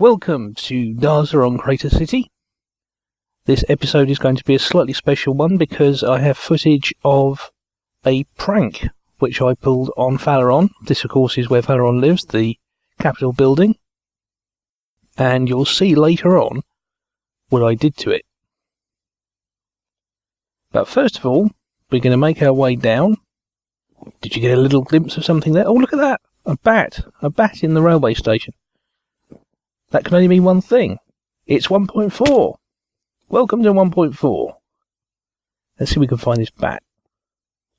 Welcome to Darzzr on Crater City. This episode is going to be a slightly special one because I have footage of a prank which I pulled on Fallaron. This of course is where Fallaron lives, the Capitol building. And you'll see later on what I did to it. But first of all, we're going to make our way down. Did you get a little glimpse of something there? Oh, look at that! A bat! A bat in the railway station. That can only mean one thing. It's 1.4. Welcome to 1.4. Let's see if we can find this bat.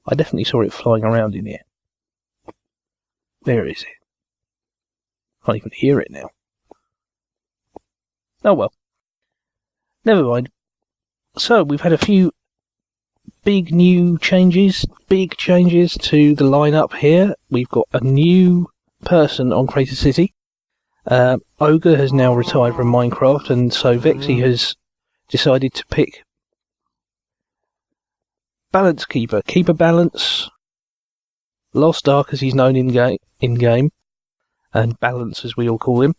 I definitely saw it flying around in here. Where is it? Can't even hear it now. Oh well. Never mind. So, we've had a few big new changes. Big changes to the lineup here. We've got a new person on Crater City. Ogre has now retired from Minecraft, and so Vexy has decided to pick Balance Keeper, KeeperBalance, Lost Ark as he's known in game, and Balance as we all call him.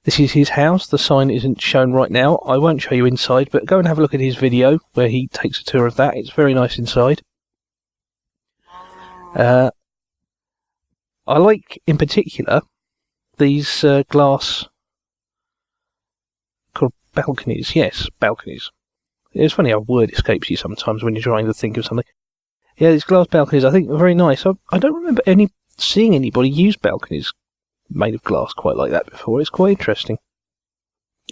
This is his house. The sign isn't shown right now. I won't show you inside, but go and have a look at his video where he takes a tour of that. It's very nice inside. I like, in particular, these glass called balconies. Yes, balconies. It's funny how a word escapes you sometimes when you're trying to think of something. Yeah, these glass balconies I think are very nice. I don't remember seeing anybody use balconies made of glass quite like that before. It's quite interesting.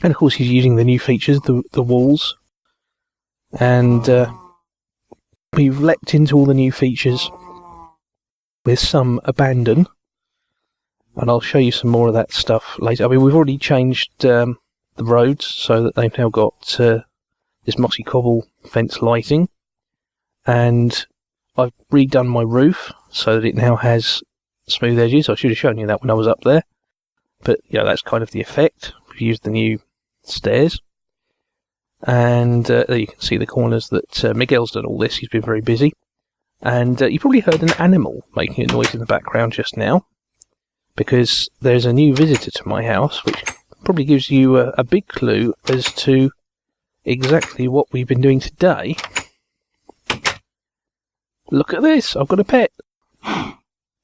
And of course he's using the new features, the walls. And we've leapt into all the new features with some abandon. And I'll show you some more of that stuff later. I mean, we've already changed the roads so that they've now got this mossy cobble fence lighting. And I've redone my roof so that it now has smooth edges. I should have shown you that when I was up there. But, yeah, that's kind of the effect. We've used the new stairs. And there you can see the corners that Miguel's done all this. He's been very busy. And you probably heard an animal making a noise in the background just now, because there's a new visitor to my house, which probably gives you a big clue as to exactly what we've been doing today. Look at this! I've got a pet! And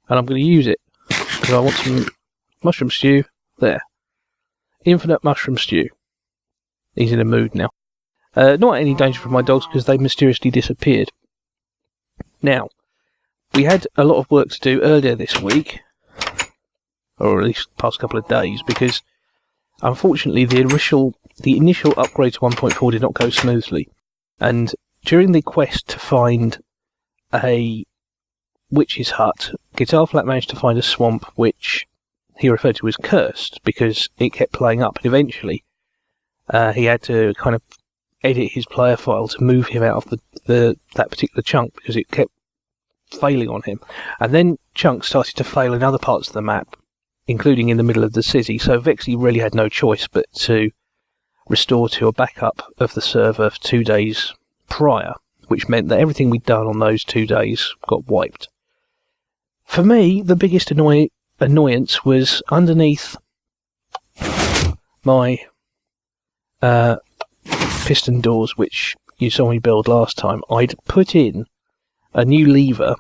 I'm going to use it, because I want some mushroom stew. There. Infinite mushroom stew. He's in a mood now. Not any danger from my dogs, because they mysteriously disappeared. Now, we had a lot of work to do earlier this week, or at least the past couple of days, because unfortunately the initial upgrade to 1.4 did not go smoothly. And during the quest to find a witch's hut, Guitar Flat managed to find a swamp which he referred to as cursed because it kept playing up, and eventually he had to kind of edit his player file to move him out of that particular chunk because it kept failing on him. And then chunks started to fail in other parts of the map, including in the middle of the city, so Vexy really had no choice but to restore to a backup of the server for 2 days prior, which meant that everything we'd done on those 2 days got wiped. For me, the biggest annoyance was underneath my piston doors, which you saw me build last time. I'd put in a new lever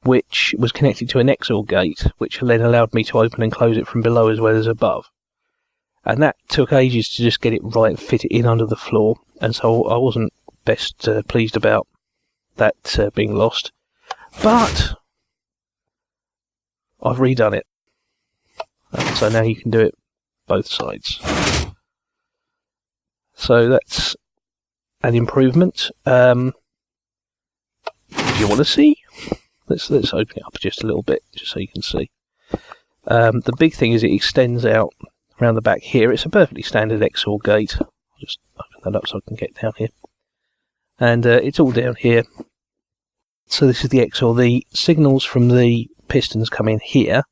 which was connected to an XOR gate, which then allowed me to open and close it from below as well as above. And that took ages to just get it right and fit it in under the floor, and so I wasn't best pleased about that being lost. But I've redone it, so now you can do it both sides. So that's an improvement. If you want to see, let's open it up just a little bit, just so you can see. The big thing is it extends out around the back here. It's a perfectly standard XOR gate. I'll just open that up so I can get down here. And it's all down here. So this is the XOR. The signals from the pistons come in here.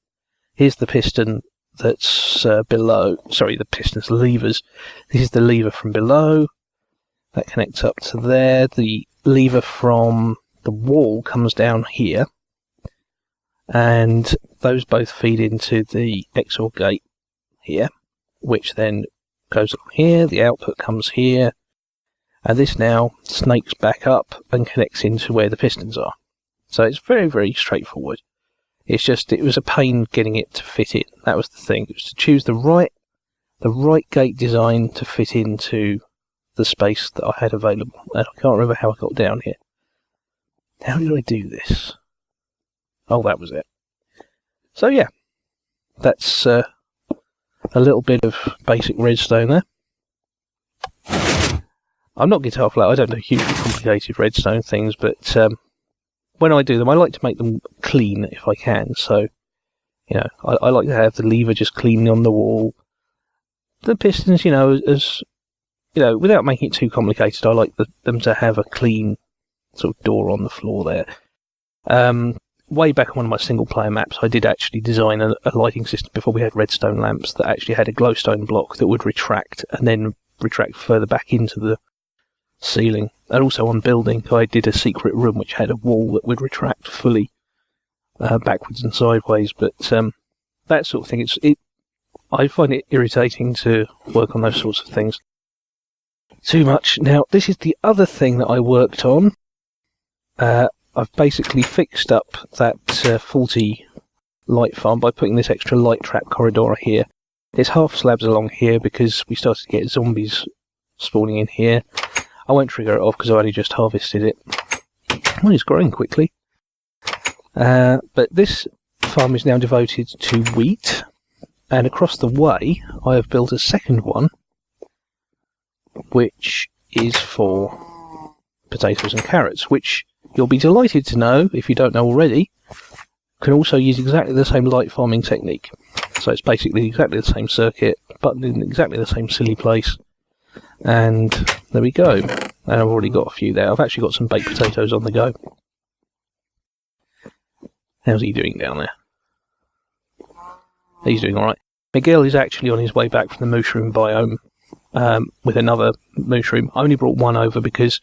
Here's the piston that's below. Sorry, the piston's levers. This is the lever from below. That connects up to there. The lever from the wall comes down here. And those both feed into the XOR gate here. which then goes along here, the output comes here, and this now snakes back up and connects into where the pistons are. So it's very, very straightforward. It's just, it was a pain getting it to fit in. That was the thing. It was to choose the right gate design to fit into the space that I had available. And I can't remember how I got down here. How did I do this? Oh, that was it. So yeah, that's a little bit of basic redstone there. I'm not Guitar Flat, I don't do hugely complicated redstone things, but when I do them, I like to make them clean if I can. So, you know, I like to have the lever just cleanly on the wall. The pistons, you know, as you know, without making it too complicated, I like them to have a clean sort of door on the floor there. Way back on one of my single-player maps, I did actually design a lighting system before we had redstone lamps that actually had a glowstone block that would retract and then retract further back into the ceiling. And also on building, I did a secret room which had a wall that would retract fully backwards and sideways. But that sort of thing, I find it irritating to work on those sorts of things too much. Now, this is the other thing that I worked on. I've basically fixed up that faulty light farm by putting this extra light trap corridor here. It's half slabs along here because we started to get zombies spawning in here. I won't trigger it off because I only just harvested it. Well, it's growing quickly. But this farm is now devoted to wheat. And across the way, I have built a second one, which is for potatoes and carrots, which you'll be delighted to know, if you don't know already, can also use exactly the same light farming technique. So it's basically exactly the same circuit, but in exactly the same silly place. And there we go. And I've already got a few there. I've actually got some baked potatoes on the go. How's he doing down there? He's doing alright. Miguel is actually on his way back from the mushroom biome with another mushroom. I only brought one over because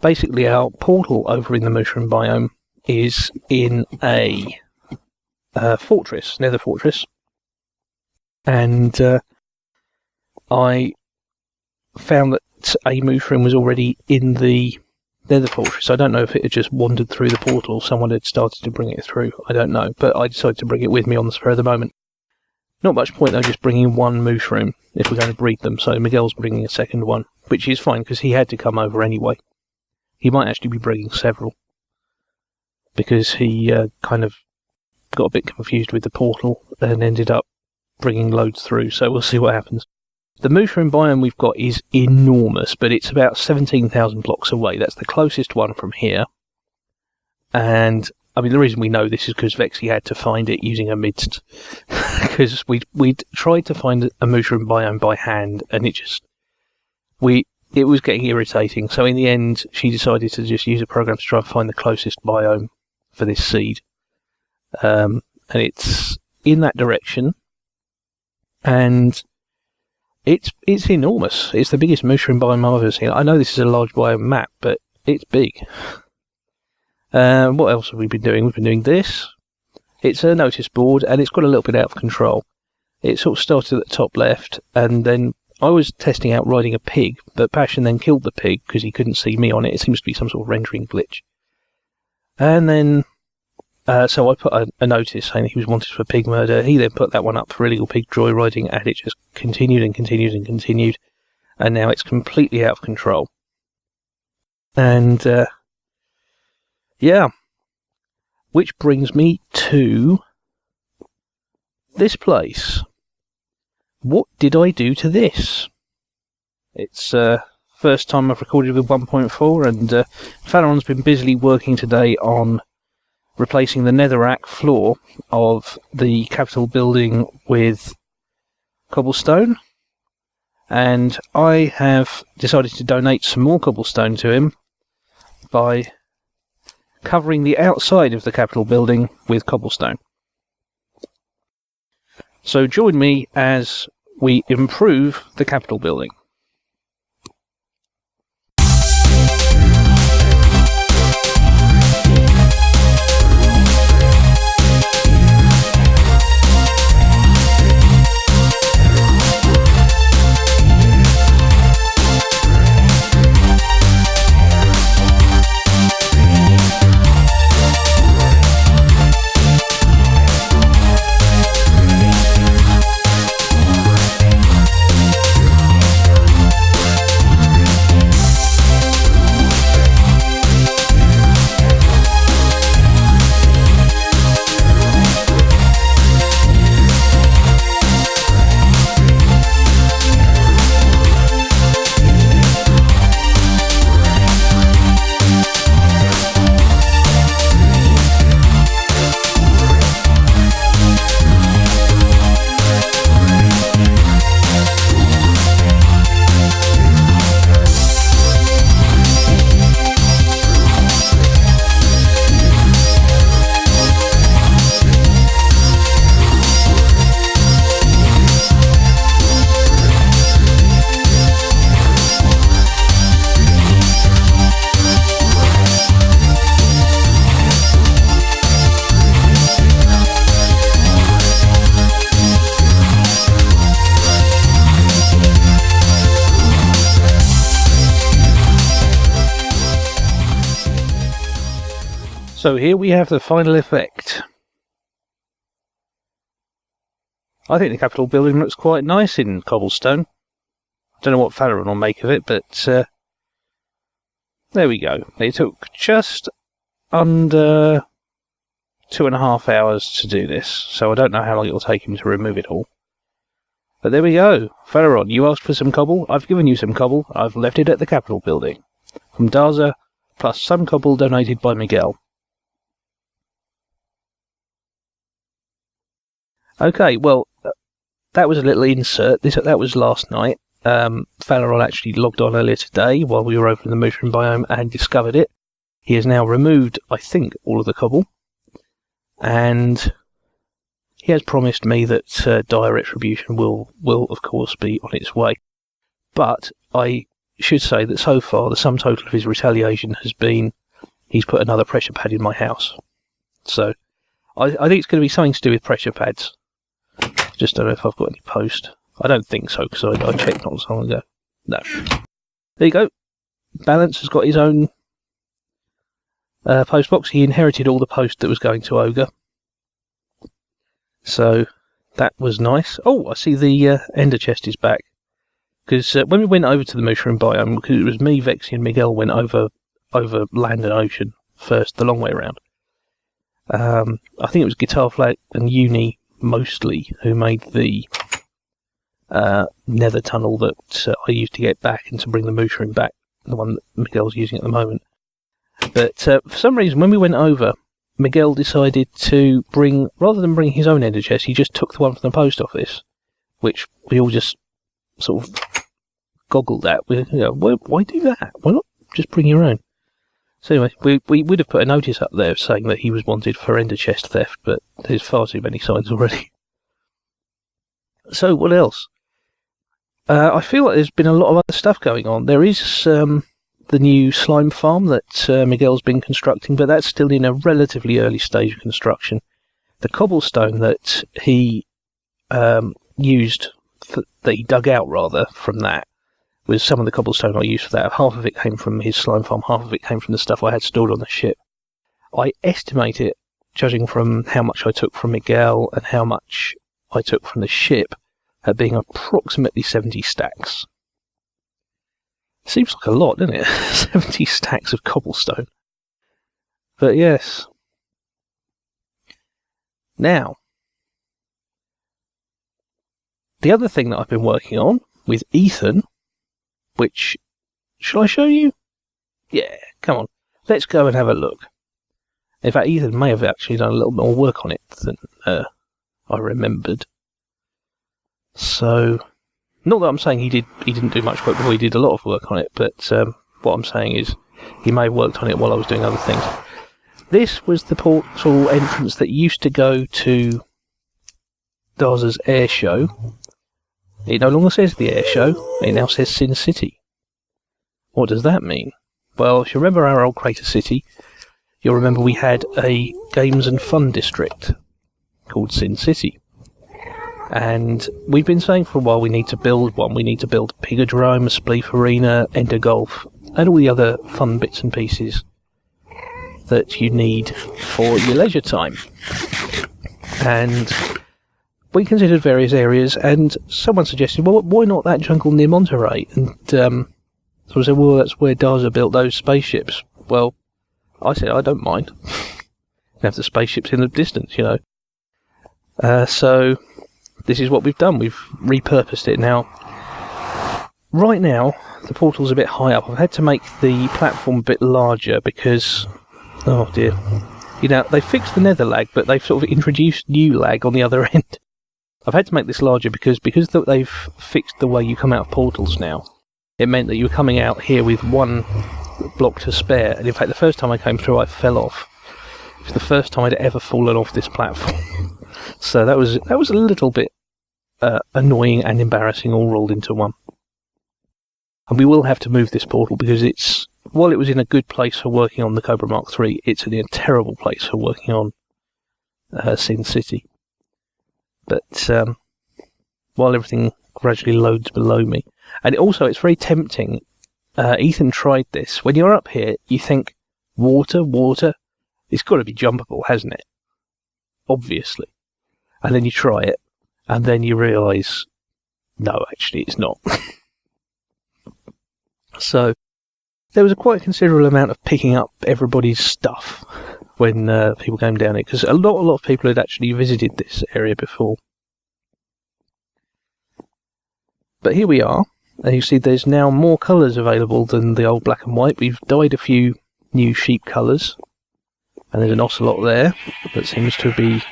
basically our portal over in the mushroom biome is in a fortress, nether fortress. And I found that a mushroom was already in the nether fortress. I don't know if it had just wandered through the portal or someone had started to bring it through. I don't know, but I decided to bring it with me on the spur of the moment. Not much point though just bringing one mushroom if we're going to breed them, so Miguel's bringing a second one, which is fine because he had to come over anyway. He might actually be bringing several because he kind of got a bit confused with the portal and ended up bringing loads through, so we'll see what happens. The mushroom biome we've got is enormous, but it's about 17,000 blocks away. That's the closest one from here. And, I mean, the reason we know this is because Vexy had to find it using a midst. Because we'd tried to find a mushroom biome by hand, and it was getting irritating. So in the end, she decided to just use a program to try and find the closest biome for this seed. And it's in that direction. And it's enormous. It's the biggest mushroom biome I've ever seen. I know this is a large biome map, but it's big. What else have we been doing? We've been doing this. It's a notice board, and it's got a little bit out of control. It sort of started at the top left, and then I was testing out riding a pig, but Passion then killed the pig because he couldn't see me on it. It seems to be some sort of rendering glitch. And then, so I put a notice saying he was wanted for pig murder. He then put that one up for illegal pig joyriding, and it just continued and continued and continued. And now it's completely out of control. And, yeah. Which brings me to this place. What did I do to this? It's first time I've recorded with 1.4, and Fallaron's been busily working today on replacing the netherrack floor of the Capitol building with cobblestone. And I have decided to donate some more cobblestone to him by covering the outside of the Capitol building with cobblestone. So join me as we improve the Capitol building. So here we have the final effect. I think the Capitol building looks quite nice in cobblestone. Don't know what Fallaron will make of it, but there we go. It took just under 2.5 hours to do this, so I don't know how long it will take him to remove it all. But there we go. Fallaron, you asked for some cobble. I've given you some cobble. I've left it at the Capitol building. From Darzzr, plus some cobble donated by Miguel. Okay, well, that was a little insert. That was last night. Fallaron actually logged on earlier today while we were over in the mushroom biome and discovered it. He has now removed, I think, all of the cobble. And he has promised me that dire retribution will, of course, be on its way. But I should say that so far, the sum total of his retaliation has been he's put another pressure pad in my house. So, I think it's going to be something to do with pressure pads. Just don't know if I've got any post. I don't think so, because I checked not so long ago. No. There you go. Balance has got his own post box. He inherited all the post that was going to Ogre. So, that was nice. Oh, I see the ender chest is back. Because when we went over to the mushroom biome, because it was me, Vexy, and Miguel went over land and ocean first, the long way around. I think it was Guitar Flat and Uni mostly who made the nether tunnel that I used to get back and to bring the mushroom back, the one that Miguel's using at the moment. But for some reason, when we went over, Miguel decided to bring, rather than bring his own ender chest, he just took the one from the post office, which we all just sort of goggled at. Why do that? Why not just bring your own? So anyway, we would have put a notice up there saying that he was wanted for ender chest theft, but there's far too many signs already. So what else? I feel like there's been a lot of other stuff going on. There is the new slime farm that Miguel's been constructing, but that's still in a relatively early stage of construction. The cobblestone that he used, that he dug out rather from that, was some of the cobblestone I used for that. Half of it came from his slime farm, half of it came from the stuff I had stored on the ship. I estimate it, judging from how much I took from Miguel and how much I took from the ship, at being approximately 70 stacks. Seems like a lot, doesn't it? 70 stacks of cobblestone. But yes. Now, the other thing that I've been working on with Ethan, which, shall I show you? Yeah, come on. Let's go and have a look. In fact, Ethan may have actually done a little bit more work on it than I remembered. So, not that I'm saying he didn't do much work before, he did a lot of work on it, but what I'm saying is he may have worked on it while I was doing other things. This was the portal entrance that used to go to Darzzr's air show. It no longer says the air show, it now says Sin City. What does that mean? Well, if you remember our old Crater City, you'll remember we had a games and fun district called Sin City. And we've been saying for a while we need to build one. We need to build a Pigodrome, a Spleef Arena, Ender Golf, and all the other fun bits and pieces that you need for your leisure time. And we considered various areas, and someone suggested, well, why not that jungle near Monterey? And so I said, well, that's where Darzzr built those spaceships. Well, I said, I don't mind. Have the spaceships in the distance, you know. So this is what we've done. We've repurposed it now. Right now, the portal's a bit high up. I've had to make the platform a bit larger because, oh dear, you know, they fixed the nether lag, but they've sort of introduced new lag on the other end. I've had to make this larger because they've fixed the way you come out of portals now. It meant that you were coming out here with one block to spare, and in fact the first time I came through I fell off. It was the first time I'd ever fallen off this platform. So that was a little bit annoying and embarrassing all rolled into one. And we will have to move this portal because while it was in a good place for working on the Cobra Mark III, it's in a terrible place for working on Sin City. But while everything gradually loads below me, and also it's very tempting. Ethan tried this. When you're up here, you think water, water, it's got to be jumpable, hasn't it? Obviously. And then you try it, and then you realise, no, actually it's not. So, there was a quite considerable amount of picking up everybody's stuff when people came down here, because a lot of people had actually visited this area before. But here we are, and you see there's now more colours available than the old black and white. We've dyed a few new sheep colours, and there's an ocelot there that seems to be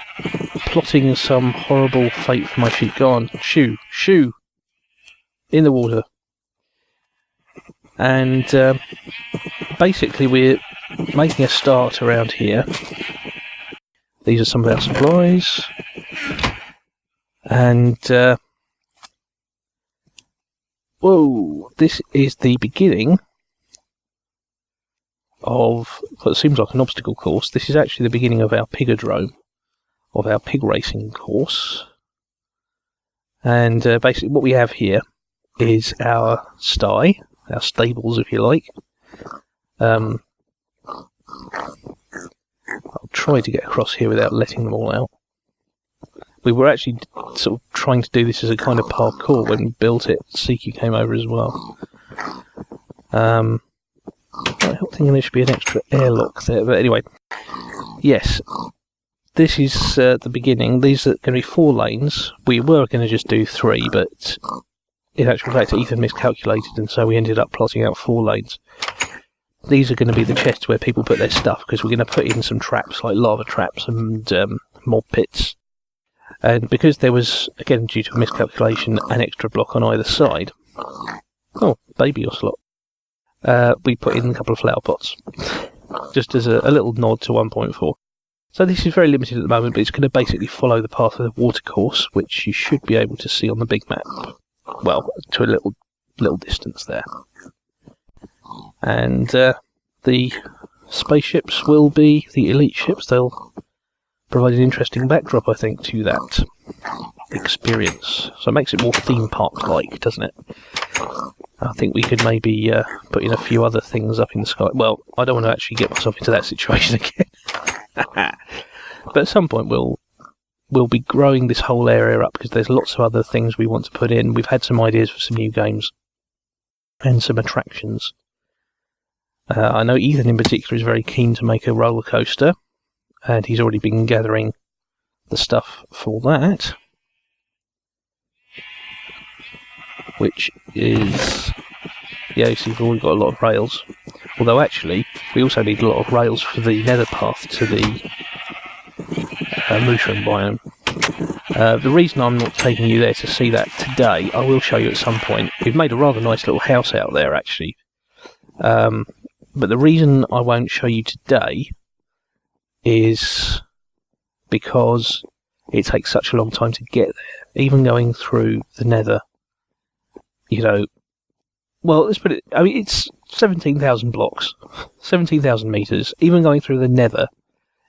plotting some horrible fate for my sheep. Go on, shoo, in the water. And basically we're making a start around here. These are some of our supplies, and whoa, this is the beginning of what seems like an obstacle course. This is actually the beginning of our pigodrome, of our pig racing course. And basically what we have here is our sty, our stables if you like. I'll try to get across here without letting them all out. We were actually sort of trying to do this as a kind of parkour when we built it. CQ came over as well. I don't think there should be an extra airlock there, but anyway. Yes, this is the beginning. These are going to be 4 lanes. We were going to just do 3, but in actual fact Ethan miscalculated, and so we ended up plotting out 4 lanes. These are going to be the chests where people put their stuff, because we're going to put in some traps, like lava traps and mob pits. And because there was, again due to a miscalculation, an extra block on either side. Oh, baby ocelot. We put in a couple of flower pots, just as a little nod to 1.4. So this is very limited at the moment, but it's going to basically follow the path of the water course, which you should be able to see on the big map. Well, to a little distance there. And the spaceships will be the elite ships. They'll provide an interesting backdrop, I think, to that experience. So it makes it more theme park-like, doesn't it? I think we could maybe put in a few other things up in the sky. Well, I don't want to actually get myself into that situation again. But at some point we'll be growing this whole area up, because there's lots of other things we want to put in. We've had some ideas for some new games and some attractions. I know Ethan in particular is very keen to make a roller coaster, and he's already been gathering the stuff for that, which is, yeah, you see we've already got a lot of rails, although actually we also need a lot of rails for the nether path to the mushroom biome. The reason I'm not taking you there to see that today, I will show you at some point. We've made a rather nice little house out there actually, but the reason I won't show you today is because it takes such a long time to get there. Even going through the nether, you know, well, let's put it, I mean, it's 17,000 blocks, 17,000 metres. Even going through the nether,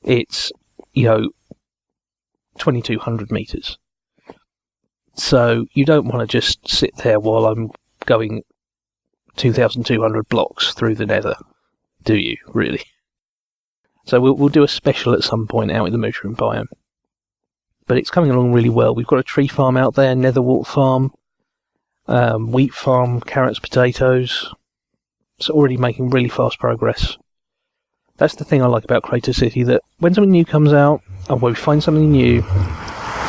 it's, you know, 2,200 metres. So you don't want to just sit there while I'm going 2,200 blocks through the nether, do you, really? So we'll do a special at some point out in the mushroom biome. But it's coming along really well. We've got a tree farm out there, netherwort farm, wheat farm, carrots, potatoes. It's already making really fast progress. That's the thing I like about Crater City, that when something new comes out, or when we find something new,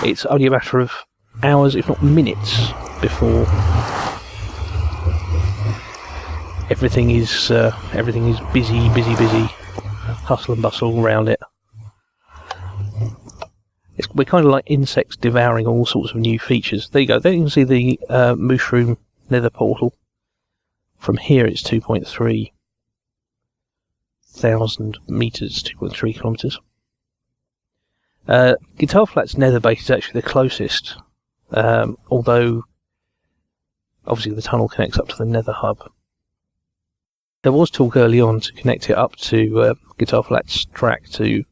it's only a matter of hours, if not minutes, before everything is busy, hustle and bustle around it. We're kind of like insects devouring all sorts of new features. There you go. There you can see the mushroom nether portal. From here it's 2.3 thousand metres, 2.3 kilometres. Guitar Flat's nether base is actually the closest, although obviously the tunnel connects up to the nether hub. There was talk early on to connect it up to Guitar Flat's track to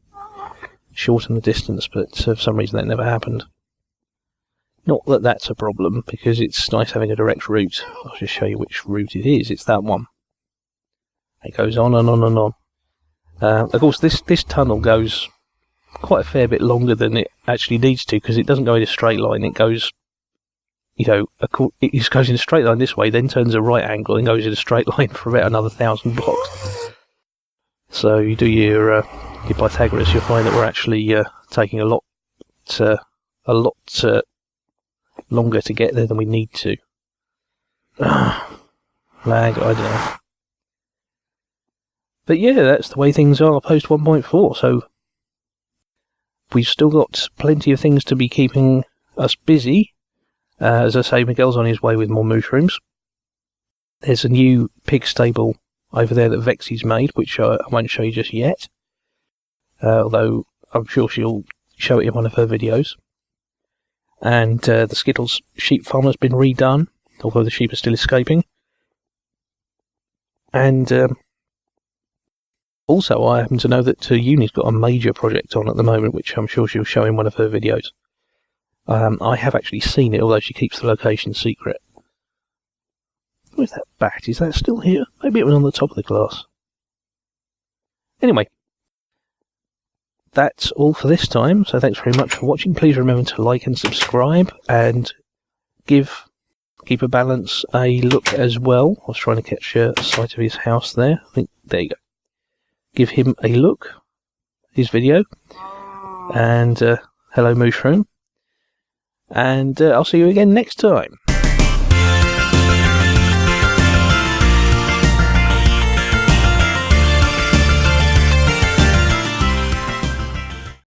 shorten the distance, but for some reason that never happened. Not that that's a problem, because it's nice having a direct route. I'll just show you which route it is. It's that one. It goes on and on and on. Of course, this tunnel goes quite a fair bit longer than it actually needs to, because it doesn't go in a straight line. It goes, you know, it just goes in a straight line this way, then turns a right angle and goes in a straight line for about another 1,000 blocks. So you do your Pythagoras, you'll find that we're actually taking a lot longer to get there than we need to. Lag, I don't know. But yeah, that's the way things are post 1.4, so we've still got plenty of things to be keeping us busy. As I say, Miguel's on his way with more mushrooms. There's a new pig stable over there that Vexy's made, which I won't show you just yet. Although I'm sure she'll show it in one of her videos. And the Skittles sheep farm has been redone, although the sheep are still escaping. And also, I happen to know that Uni's got a major project on at the moment, which I'm sure she'll show in one of her videos. I have actually seen it, although she keeps the location secret. Where's that bat? Is that still here? Maybe it was on the top of the glass. Anyway, that's all for this time, so thanks very much for watching. Please remember to like and subscribe, and give KeeperBalance a look as well. I was trying to catch a sight of his house there. I think, there you go. Give him a look, his video, and hello Mushroom, and I'll see you again next time.